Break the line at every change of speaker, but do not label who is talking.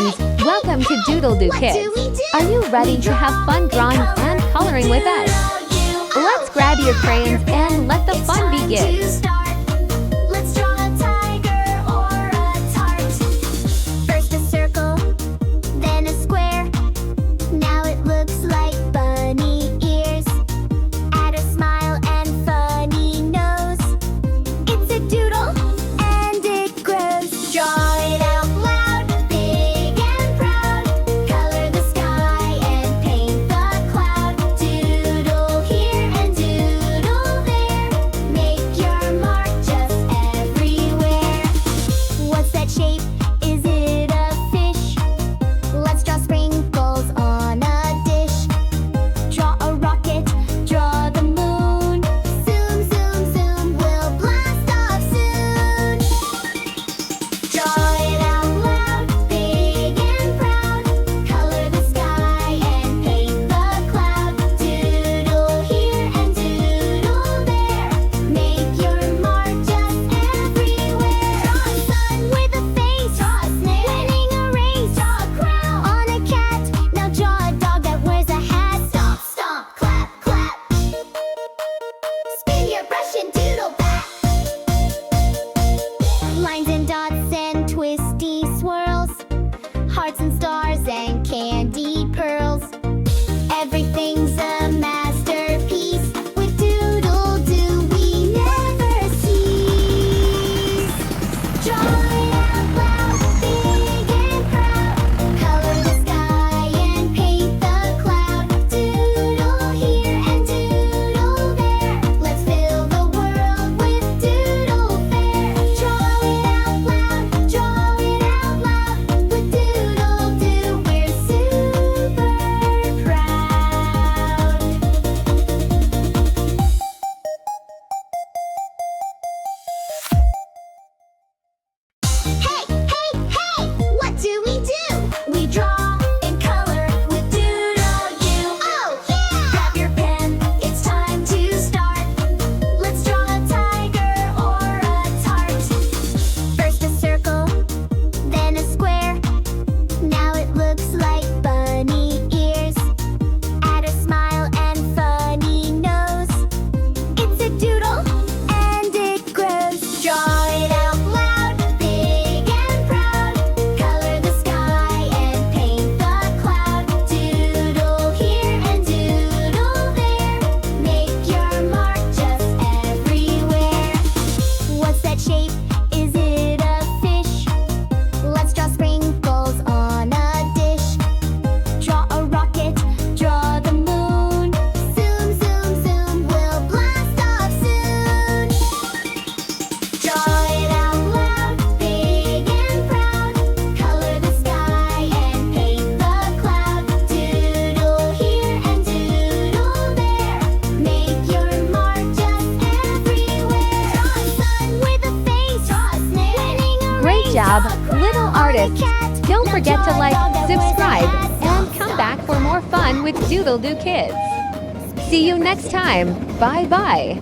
friends! Welcome to DoodleDoo Kids! Are you ready to have fun drawing and coloring with us? Let's grab your crayons and let the fun begin!
Lines and dots and twisty swirls, hearts and stars and candy pearls. Everything's a masterpiece. With DoodleDoo we never cease. Draw it out loud, big and proud. Color the sky and paint the cloud. Doodle here and doodle there. Let's fill the world with doodle fair. Draw it out loud, draw it out loud. With DoodleDoo we're super proud. Hey, hey, hey! What do? We draw and color with DoodleDoo. Oh, yeah! Grab your pen, it's time to start. Let's draw a tiger or a tart. First a circle, then a square. Now it looks like bunny ears. Add a smile and funny nose. It's a doodle and it grows. Draw it out loud, big and proud. Color the sky and paint the cloud. Doodle here and doodle there. Make your mark just everywhere. What's that shape? Is it a fish? Let's draw sprinkles on a dish. Draw a rocket, draw the moon. Zoom, zoom, zoom, we'll blast off soon. Draw it out loud, big and proud. Color the sky and paint the cloud. Doodle here and doodle there. Make your mark just everywhere. Draw a sun with a face. Draw a snake. Winning a
Great
race.
job,
Draw a crown
little
on a
artists!
cat.
Don't
Now
forget to
draw a
like,
dog that wears a
subscribe,
hat.
and come back for more fun with DoodleDoo Kids. See you next time. Bye-bye.